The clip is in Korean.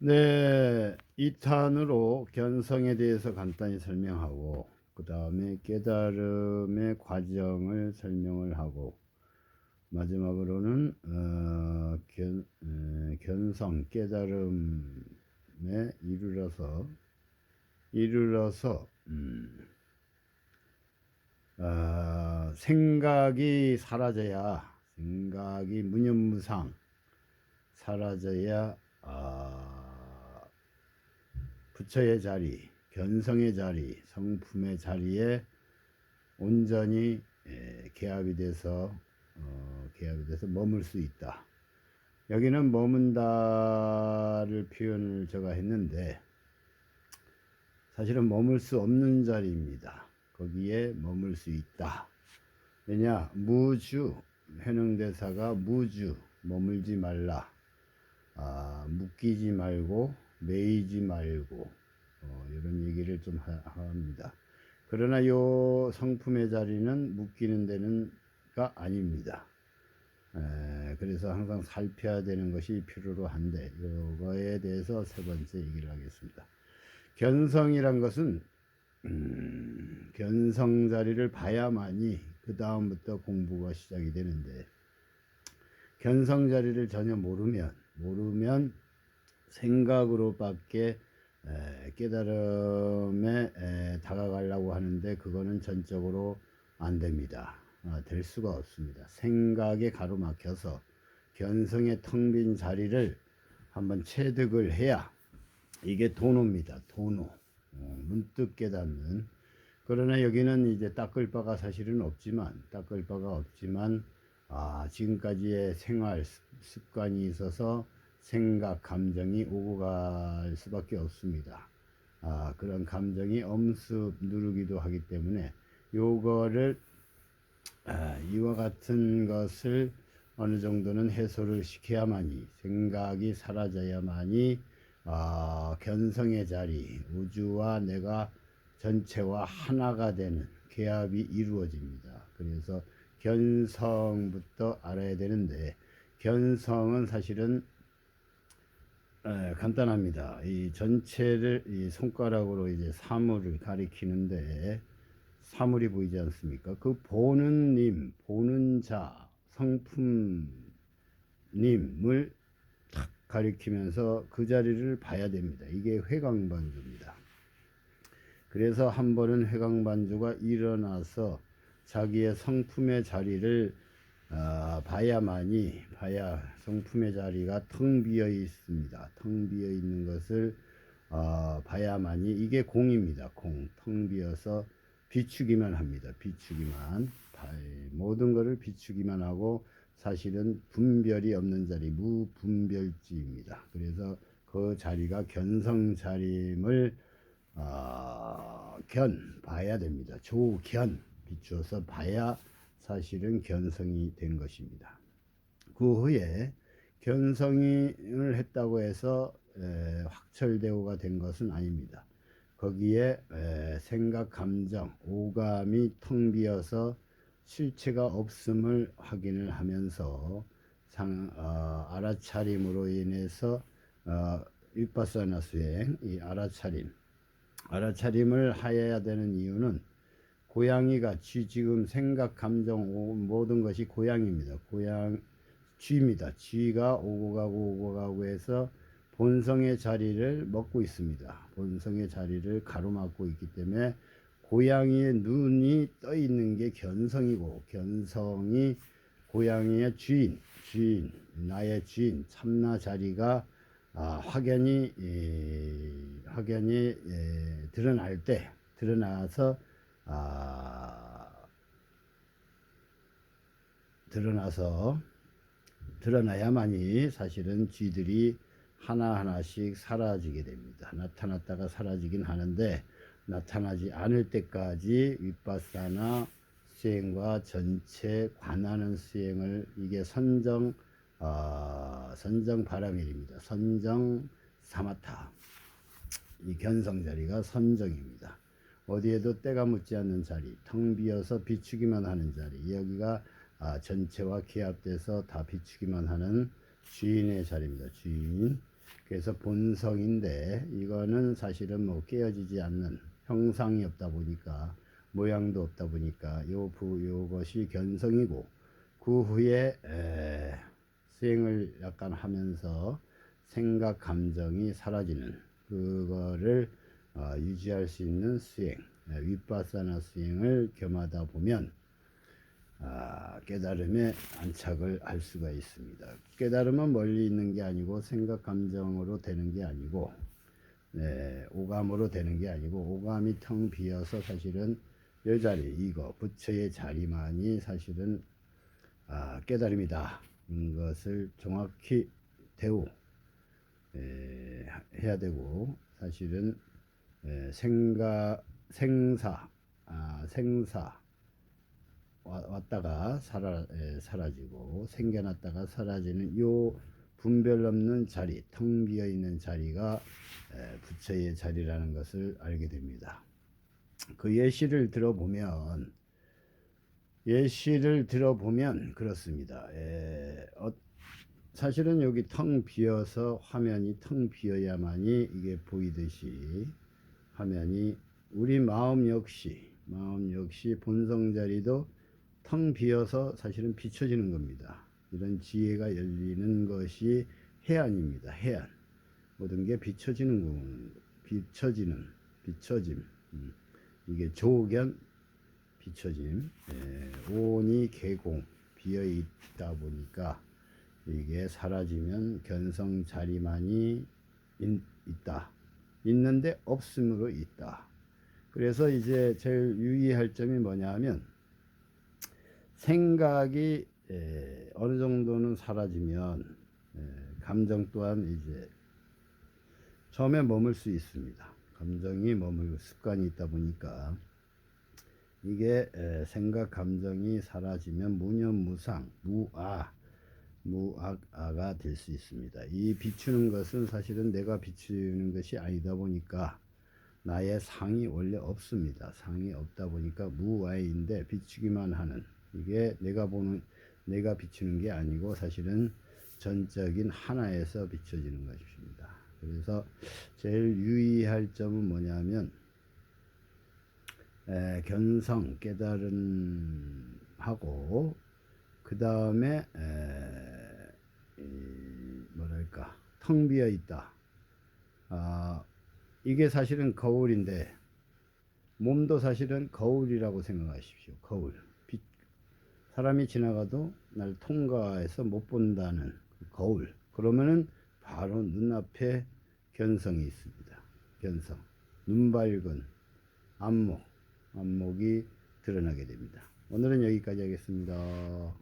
네, 2탄으로 견성에 대해서 간단히 설명하고 그 다음에 깨달음의 과정을 설명을 하고 마지막으로는 견성 깨달음에 이르러서 생각이 사라져야 생각이 무념무상 사라져야 부처의 자리, 견성의 자리, 성품의 자리에 온전히 개합이 돼서 머물 수 있다. 여기는 머문다를 표현을 제가 했는데 사실은 머물 수 없는 자리입니다. 거기에 머물 수 있다. 왜냐? 무주, 현행대사가 무주, 머물지 말라. 묶이지 말고 매이지 말고 이런 얘기를 좀 합니다. 그러나 요 성품의 자리는 묶이는 데는가 아닙니다. 그래서 항상 살펴야 되는 것이 필요로 한데 요거에 대해서 세 번째 얘기를 하겠습니다. 견성이란 것은 견성 자리를 봐야만이 그 다음부터 공부가 시작이 되는데 견성 자리를 전혀 모르면 생각으로밖에 깨달음에 다가가려고 하는데 그거는 전적으로 안 됩니다. 될 수가 없습니다. 생각에 가로막혀서 견성의 텅 빈 자리를 한번 체득을 해야 이게 도노입니다. 도노. 문득 깨닫는. 그러나 여기는 이제 닦을 바가 사실은 없지만 지금까지의 생활 습관이 있어서 생각, 감정이 오고 갈 수밖에 없습니다. 그런 감정이 엄습 누르기도 하기 때문에 요거를 이와 같은 것을 어느 정도는 해소를 시켜야만이 생각이 사라져야만이 견성의 자리, 우주와 내가 전체와 하나가 되는 개합이 이루어집니다. 그래서 견성부터 알아야 되는데 견성은 사실은 간단합니다. 이 전체를 이 손가락으로 이제 사물을 가리키는데 사물이 보이지 않습니까? 그 보는 님, 보는 자, 성품님을 탁 가리키면서 그 자리를 봐야 됩니다. 이게 회광반주입니다. 그래서 한 번은 회광반주가 일어나서 자기의 성품의 자리를 봐야 성품의 자리가 텅 비어 있습니다. 텅 비어 있는 것을 봐야만이 이게 공입니다. 텅 비어서 비추기만 합니다. 모든 것을 비추기만 하고 사실은 분별이 없는 자리, 무분별지입니다. 그래서 그 자리가 견성 자림을 봐야 됩니다. 조견 비추어서 봐야 사실은 견성이 된 것입니다. 그 후에 견성을 했다고 해서 확철대오가 된 것은 아닙니다. 거기에 생각, 감정, 오감이 텅 비어서 실체가 없음을 확인을 하면서 알아차림으로 인해서 윗바사나 수행, 이 알아차림을 하여야 되는 이유는 고양이가 지금 생각, 감정, 모든 것이 고양이입니다. 쥐입니다. 쥐가 오고 가고 해서 본성의 자리를 먹고 있습니다. 본성의 자리를 가로막고 있기 때문에 고양이의 눈이 떠 있는 게 견성이고 견성이 고양이의 주인, 나의 주인, 참나 자리가 확연히 드러날 때 드러나야만이 사실은 쥐들이 하나하나씩 사라지게 됩니다. 나타났다가 사라지긴 하는데 나타나지 않을 때까지 윗바사나 수행과 전체 관하는 수행을 이게 선정 바라밀입니다. 선정 사마타 이 견성 자리가 선정입니다. 어디에도 때가 묻지 않는 자리, 텅 비어서 비추기만 하는 자리, 여기가 전체와 기합돼서 다 비추기만 하는 주인의 자리입니다. 주인. 그래서 본성인데 이거는 사실은 뭐 깨어지지 않는 형상이 없다 보니까 모양도 없다 보니까 요것이 견성이고 그 후에 수행을 약간 하면서 생각 감정이 사라지는 그거를 유지할 수 있는 수행 윗바사나 수행을 겸하다 보면 깨달음에 안착을 할 수가 있습니다. 깨달음은 멀리 있는 게 아니고 생각 감정으로 되는 게 아니고 오감으로 되는 게 아니고 오감이 텅 비어서 사실은 이 자리 이거 부처의 자리만이 사실은 깨달음이다. 이것을 정확히 대우 해야 되고 사실은 생사 왔다가 사라지고 생겨났다가 사라지는 요 분별 없는 자리, 텅 비어 있는 자리가 부처의 자리라는 것을 알게 됩니다. 그 예시를 들어보면 그렇습니다. 사실은 여기 텅 비어서 화면이 텅 비어야만이 이게 보이듯이 화면이 우리 마음 역시 본성 자리도 텅 비어서 사실은 비춰지는 겁니다. 이런 지혜가 열리는 것이 해안입니다. 해안. 모든 게 비춰짐. 이게 조견 비춰짐. 온이 개공 비어 있다 보니까 이게 사라지면 견성 자리만이 있다. 있는데 없음으로 있다. 그래서 이제 제일 유의할 점이 뭐냐 하면 생각이 어느 정도는 사라지면 감정 또한 이제 처음에 머물 수 있습니다. 감정이 머물고 습관이 있다 보니까 이게 생각 감정이 사라지면 무념무상 무악아가 될 수 있습니다. 이 비추는 것은 사실은 내가 비추는 것이 아니다 보니까 나의 상이 원래 없습니다. 상이 없다 보니까 무아인데 비추기만 하는 이게 내가 비추는 게 아니고 사실은 전적인 하나에서 비춰지는 것입니다. 그래서 제일 유의할 점은 뭐냐면 견성 깨달음 하고 그 다음에 뭐랄까 텅 비어 있다. 이게 사실은 거울인데 몸도 사실은 거울이라고 생각하십시오. 거울. 사람이 지나가도 날 통과해서 못 본다는 거울. 그러면은 바로 눈앞에 견성이 있습니다. 견성. 눈 밝은 안목이 드러나게 됩니다. 오늘은 여기까지 하겠습니다.